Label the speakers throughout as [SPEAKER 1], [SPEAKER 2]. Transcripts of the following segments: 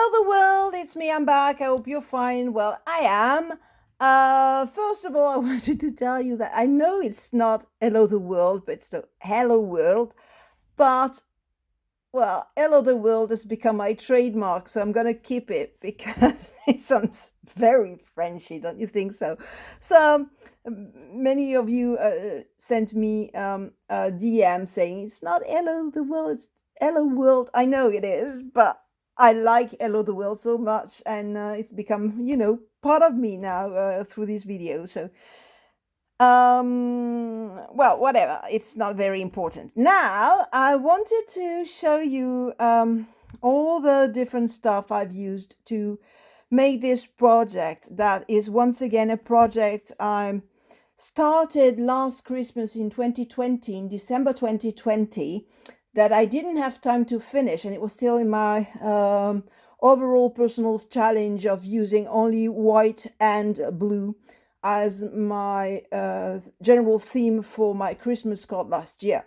[SPEAKER 1] Hello the world, it's me, I'm back. I hope you're fine. Well, I am. First of all, I wanted to tell you that I know it's not hello the world, but it's the hello world. But, well, hello the world has become my trademark, so I'm gonna keep it because it sounds very Frenchy, don't you think so? So, many of you sent me a DM saying it's not hello the world, it's hello world. I know it is, but I like hello the world so much, and it's become, part of me now through these videos. So, well, whatever. It's not very important. Now, I wanted to show you all the different stuff I've used to make this project. That is once again a project I started last Christmas in 2020, in December 2020, that I didn't have time to finish, and it was still in my overall personal challenge of using only white and blue as my general theme for my Christmas card last year.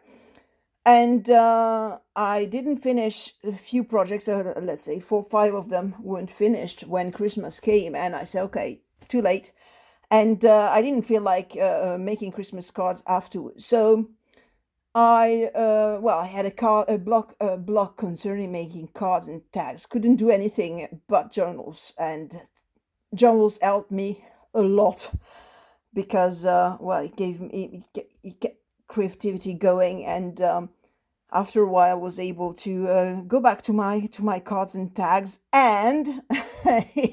[SPEAKER 1] And I didn't finish a few projects, let's say 4 or 5 of them weren't finished when Christmas came, and I said, okay, too late. And I didn't feel like making Christmas cards afterwards. So I had a block concerning making cards and tags. Couldn't do anything but journals, and journals helped me a lot because it gave me it kept creativity going, and after a while I was able to go back to my cards and tags, and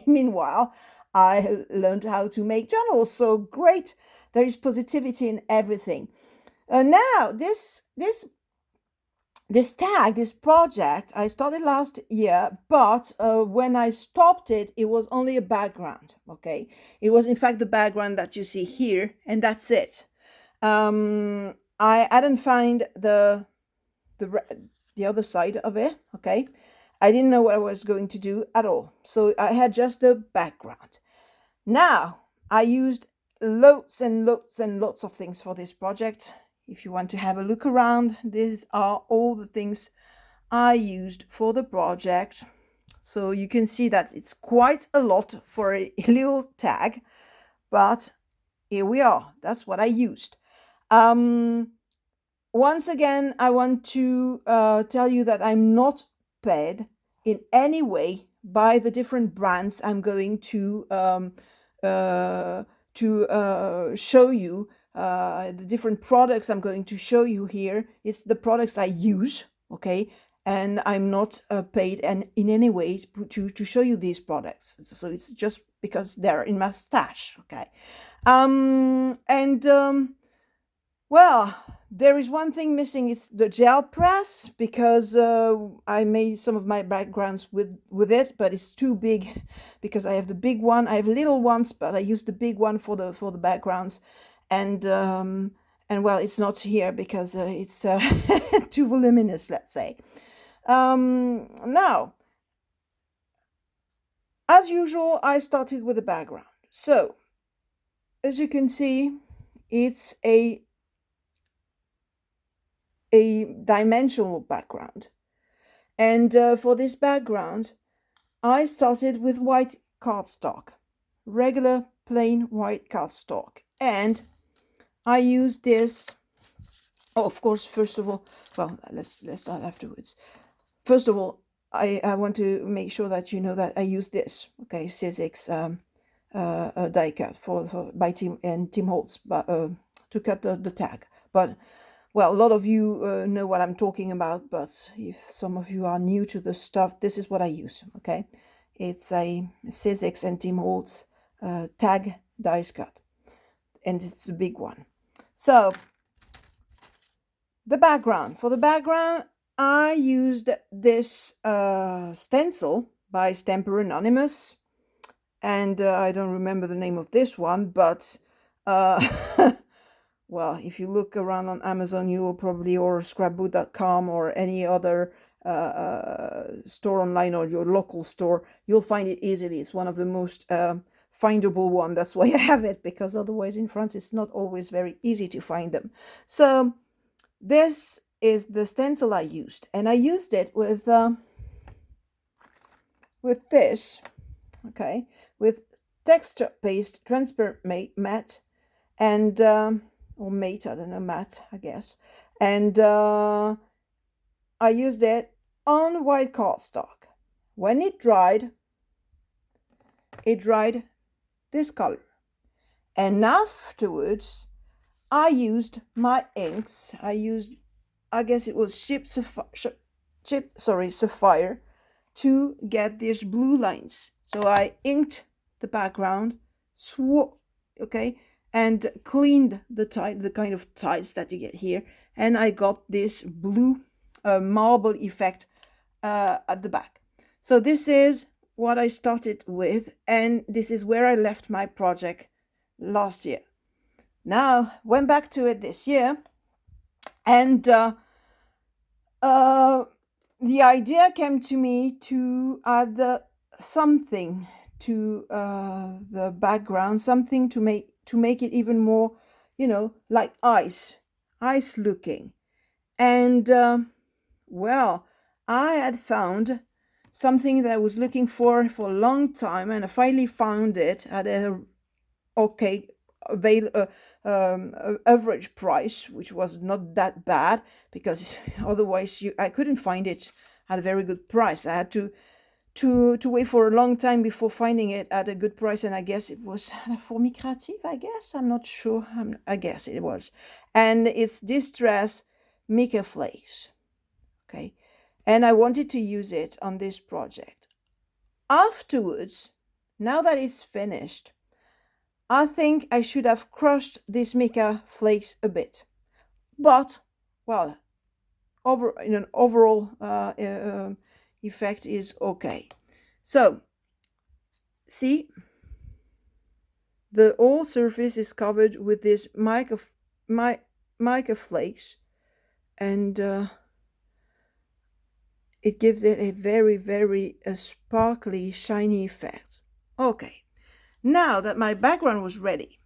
[SPEAKER 1] meanwhile I learned how to make journals. So great, there is positivity in everything. Now this tag, this project, I started last year, but when I stopped it, it was only a background, okay? It was, in fact, the background that you see here, and that's it. I hadn't find the other side of it, okay? I didn't know what I was going to do at all, so I had just the background. Now, I used loads and loads and lots of things for this project. If you want to have a look around, these are all the things I used for the project. So you can see that it's quite a lot for a little tag, but here we are. That's what I used. Once again, I want to tell you that I'm not paid in any way by the different brands I'm going to show you. The different products I'm going to show you here, it's the products I use, okay? And I'm not paid in any way to show you these products. So it's just because they're in my stash, okay? Well, there is one thing missing. It's the gel press, because I made some of my backgrounds with it, but it's too big because I have the big one. I have little ones, but I use the big one for the backgrounds. And well, it's not here because it's too voluminous, let's say. Now, as usual, I started with the background. So, as you can see, it's a dimensional background. And for this background, I started with white cardstock, regular plain white cardstock. And I use this. Oh, of course, first of all, well, let's start afterwards. First of all, I want to make sure that you know that I use this, okay, Sizzix die cut by Tim Holtz, but to cut the tag. But well, a lot of you know what I'm talking about, but if some of you are new to the stuff, this is what I use, okay? It's a Sizzix and Tim Holtz tag dice cut, and it's a big one. So, the background. For the background, I used this stencil by Stamper Anonymous, and I don't remember the name of this one, but well, if you look around on Amazon, you will probably, or scrapbook.com or any other store online, or your local store, you'll find it easily. It's one of the most findable one. That's why I have it, because otherwise in France it's not always very easy to find them. So this is the stencil I used, and I used it with with this, okay, with texture paste, transparent matte, and or mate, I don't know, matte, I guess, and I used it on white cardstock. When it dried this color, and afterwards I used my inks. I guess it was sapphire to get these blue lines. So I inked the background, okay, and cleaned the kind of tiles that you get here, and I got this blue marble effect at the back. So this is what I started with, and this is where I left my project last year. Now went back to it this year, and the idea came to me to add something to the background, something to make it even more, like ice looking. And well, I had found something that I was looking for a long time, and I finally found it at a okay average price, which was not that bad, because otherwise I couldn't find it at a very good price. I had to wait for a long time before finding it at a good price, and I guess it was for me creative, I guess. I'm not sure. I guess it was. And it's Distress Mica flakes. Okay. And I wanted to use it on this project. Afterwards, now that it's finished, I think I should have crushed this Mica flakes a bit. But, well, in an overall effect is okay. So, see, the whole surface is covered with this Mica flakes, and it gives it a very, very sparkly, shiny effect. Okay, now that my background was ready,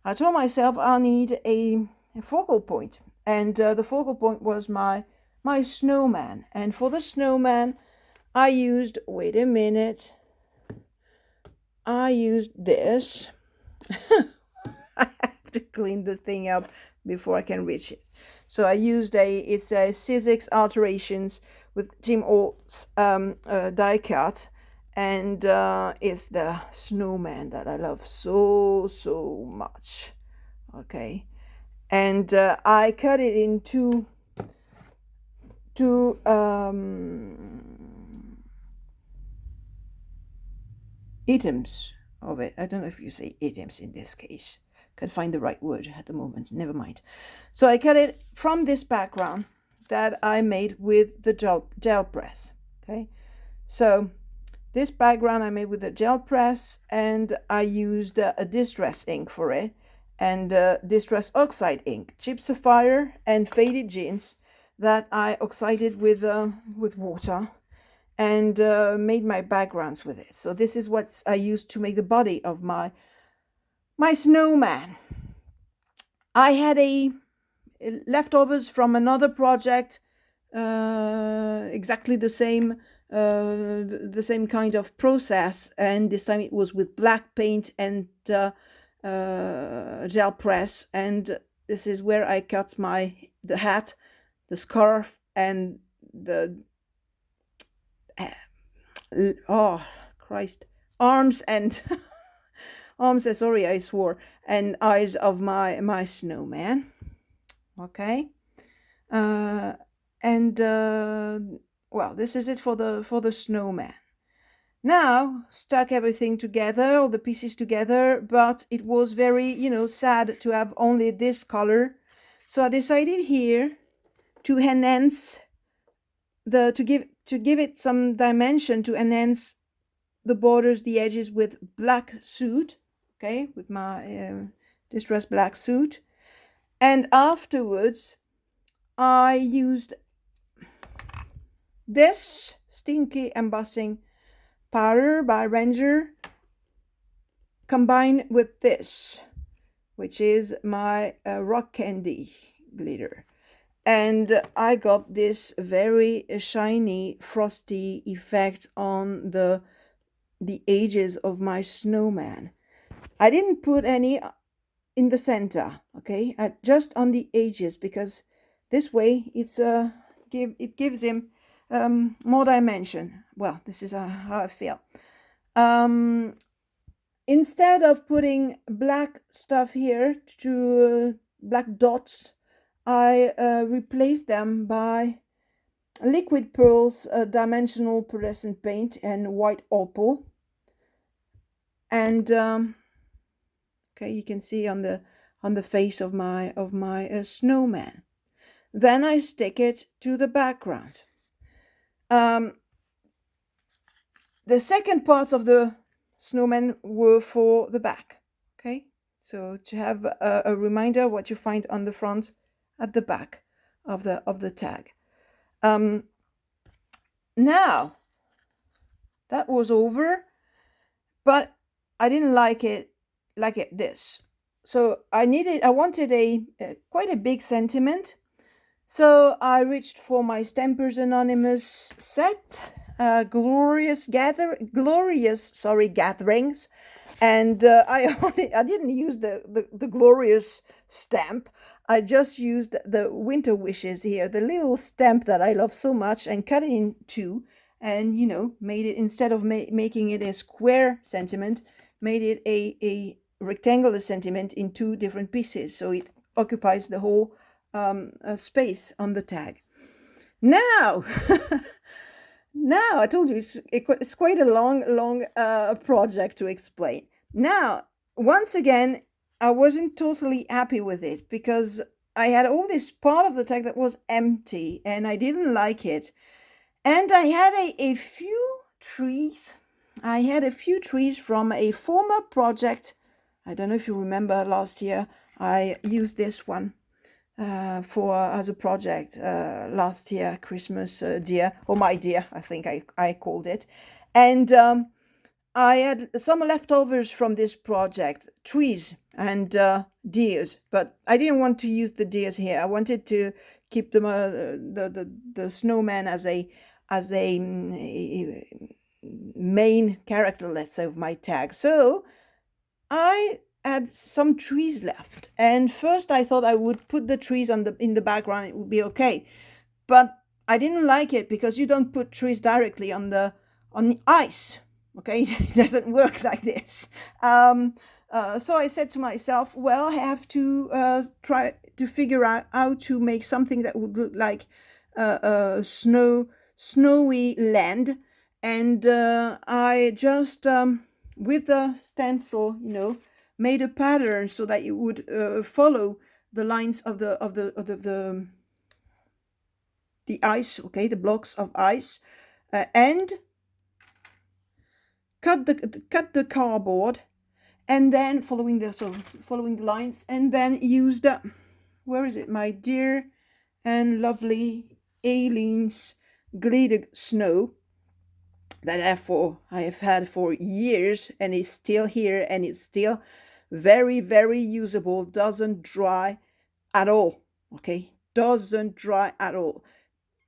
[SPEAKER 1] I told myself I need a focal point, and the focal point was my snowman. And for the snowman, I used, wait a minute, I used this. I have to clean the thing up before I can reach it. So I used it's a Sizzix alterations with Tim Holtz die cut, and it's the snowman that I love so much. Okay, and I cut it in two items of it. I don't know if you say items in this case. Can't find the right word at the moment. Never mind. So I cut it from this background that I made with the gel press. Okay, so this background I made with the gel press, and I used a distress ink for it, and distress oxide ink, cheap sapphire and faded jeans that I oxided with water, and made my backgrounds with it. So this is what I used to make the body of my snowman. I had a leftovers from another project, exactly the same kind of process, and this time it was with black paint and gel press, and this is where I cut the hat, the scarf, and the oh Christ, arms and sorry, I swore, and eyes of my snowman. Okay, and well, this is it for the snowman. Now stuck everything together, all the pieces together, but it was very, sad to have only this color. So I decided here to enhance to give it some dimension, to enhance the borders, the edges, with black suit. Okay, with my distressed black suit. And afterwards I used this stinky embossing powder by Ranger, combined with this, which is my rock candy glitter. and I got this very shiny frosty effect on the edges of my snowman. I didn't put any in the center, okay, just on the edges, because this way it gives him more dimension. Well, this is how I feel. Instead of putting black stuff here to black dots, I replaced them by liquid pearls, dimensional pearlescent paint, and white opal. And okay, you can see on the face of my snowman. Then I stick it to the background. The second parts of the snowman were for the back. Okay, so to have a reminder what you find on the front, at the back of the tag. Now that was over, but I didn't like it this. So I wanted a quite a big sentiment. So I reached for my Stampers Anonymous set, glorious gatherings, and I didn't use the glorious stamp. I just used the winter wishes here, the little stamp that I love so much, and cut it in two, and made it, instead of making it a square sentiment, made it a rectangular sentiment in two different pieces, so it occupies the whole space on the tag. Now, now I told you it's quite a long project to explain. Now, once again, I wasn't totally happy with it because I had all this part of the tag that was empty and I didn't like it. And I had a few trees. I had a few trees from a former project. I don't know if you remember last year, I used this one as a project last year, Christmas deer, or my deer, I think I called it. And I had some leftovers from this project, trees and deers, but I didn't want to use the deers here. I wanted to keep them the snowman as a main character, let's say, of my tag. So I had some trees left, and first I thought I would put the trees in the background, it would be okay, but I didn't like it because you don't put trees directly on the ice, okay? It doesn't work like this. So I said to myself, well, I have to try to figure out how to make something that would look like a snowy land, and I just with the stencil, made a pattern so that it would follow the lines of the ice, okay, the blocks of ice, and cut the cardboard, and then following the lines, and then used where is it, my dear and lovely Aleen's glitter snow that I have had for years, and it's still here, and it's still very, very usable. Doesn't dry at all. Okay, doesn't dry at all.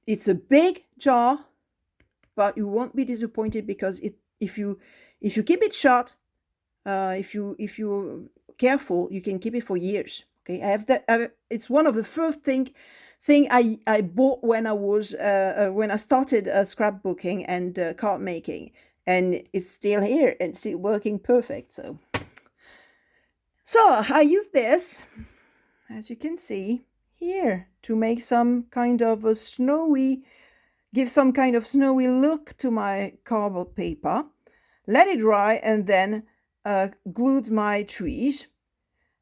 [SPEAKER 1] It's a big jar, but you won't be disappointed because if you keep it shut, if you're careful, you can keep it for years. Okay, I have that. It's one of the first thing I bought when I started scrapbooking and card making, and it's still here and still working perfect. So I use this, as you can see here, to make some kind of a give some kind of snowy look to my cardboard paper. Let it dry, and then glued my trees.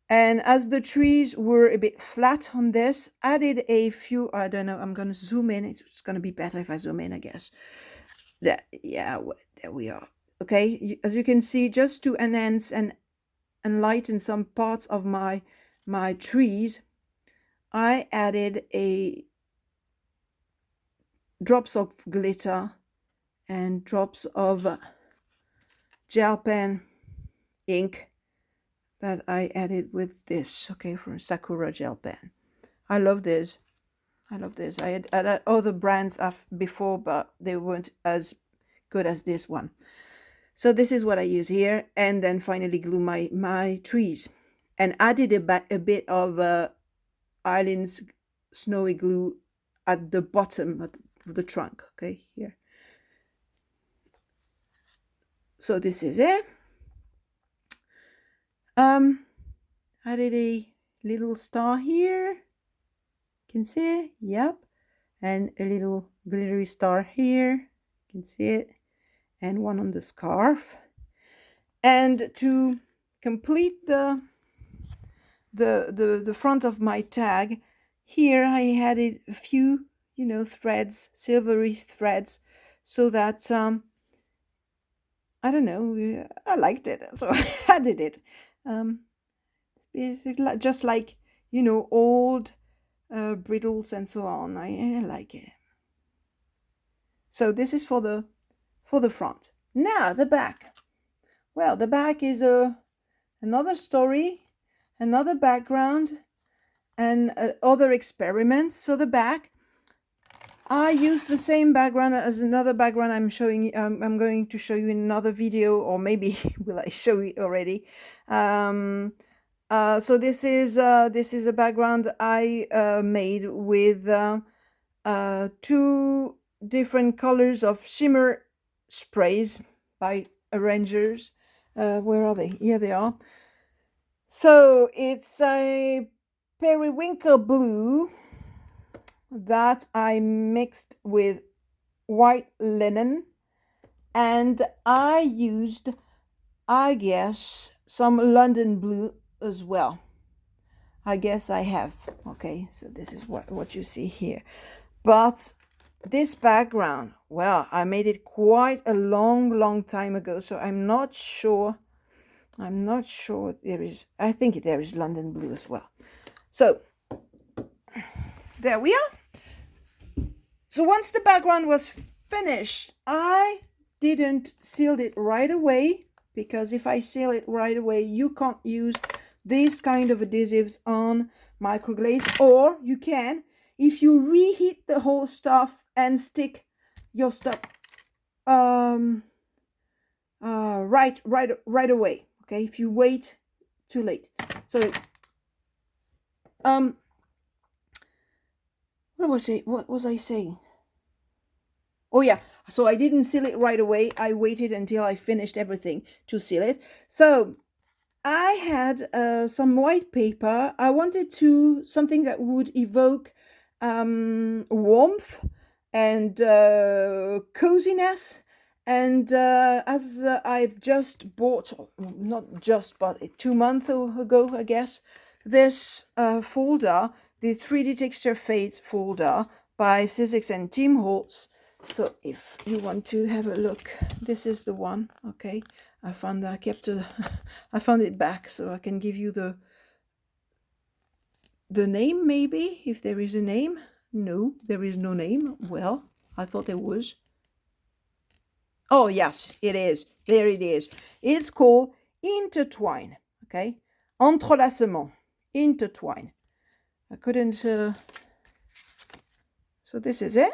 [SPEAKER 1] And as the trees were a bit flat on this, added a few, I don't know, I'm going to zoom in. It's going to be better if I zoom in, I guess. There we are. Okay, as you can see, just to enhance and lighten some parts of my trees, I added drops of glitter and drops of gel pen ink that I added with this, okay, from Sakura gel pen. I love this. I love this. I had other brands before, but they weren't as good as this one. So this is what I use here, and then finally glue my trees, and added a bit of Aleen's snowy glue at the bottom of the trunk. Okay, here. So this is it. Added a little star here. You can see it. Yep. And a little glittery star here. You can see it. And one on the scarf. And to complete the front of my tag, here I added a few, threads, silvery threads, so that I don't know, I liked it, so I added it. It's basically just like, old brittles and so on. I like it. So this is for the front. Now the back. Well, the back is another story, another background, and other experiments. So the back, I used the same background as another background I'm showing. I'm going to show you in another video, or maybe will I show it already? So this is a background I made with 2 different colors of shimmer sprays by arrangers. Where are they? Here they are. So it's a periwinkle blue that I mixed with white linen, and I used, I guess, some London blue as well. I guess I have. Okay, so this is what you see here. But this background, well, I made it quite a long time ago, so I'm not sure there is, I think there is London blue as well. So there we are. So once the background was finished, I didn't seal it right away, because if I seal it right away, you can't use these kind of adhesives on microglaze, or you can if you reheat the whole stuff and stick your stuff right away. Okay, if you wait too late. So what was I saying? Oh yeah, so I didn't seal it right away. I waited until I finished everything to seal it. So I had some white paper. I wanted something that would evoke warmth and coziness. And as I've just bought, not just, but 2 months ago, I guess, this folder, the 3D Texture Fades folder by Sizzix and Tim Holtz. So if you want to have a look, this is the one. Okay, I found it back, so I can give you the name, maybe, if there is a name. No, there is no name. Well, I thought there was. Oh yes, it is. There it is. It's called Intertwine. Okay, entrelacement, intertwine. I couldn't. So this is it.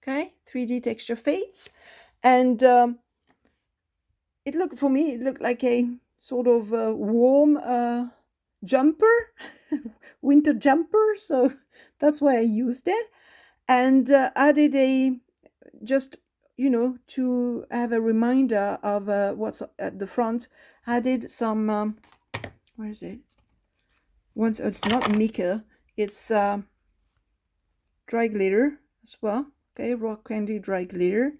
[SPEAKER 1] Okay, 3D texture fades, and it looked like a sort of warm jumper, winter jumper. So that's why I used it, and added just to have a reminder of what's at the front. Added some where is it? Once it's not Mica, it's dry glitter as well. Okay, rock candy dry glitter,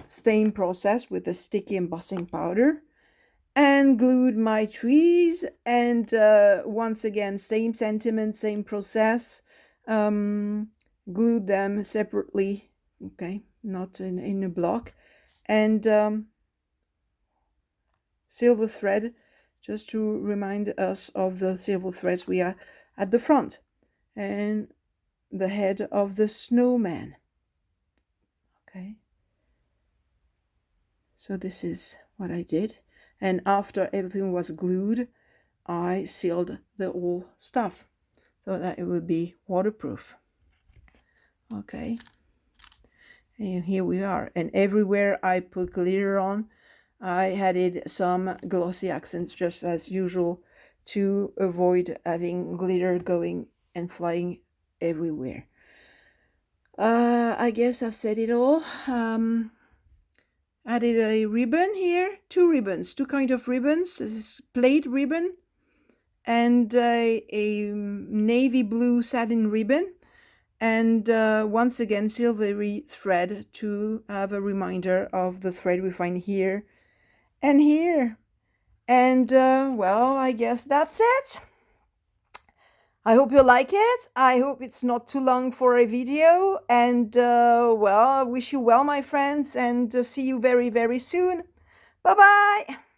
[SPEAKER 1] stain process with the sticky embossing powder, and glued my trees. And once again, same sentiment, same process. Glued them separately. Okay, not in a block, and silver thread, just to remind us of the silver threads we are at the front, and the head of the snowman. Okay, so this is what I did, and after everything was glued, I sealed the whole stuff so that it would be waterproof. Okay. And here we are. And everywhere I put glitter on, I added some glossy accents just as usual to avoid having glitter going and flying everywhere. I guess I've said it all. Added a ribbon here, two ribbons, two kind of ribbons. This is plaid ribbon and a navy blue satin ribbon, and once again silvery thread to have a reminder of the thread we find here and here. And well, I guess that's it. I hope you like it. I hope it's not too long for a video. And well, I wish you well, my friends, and see you very, very soon. Bye bye.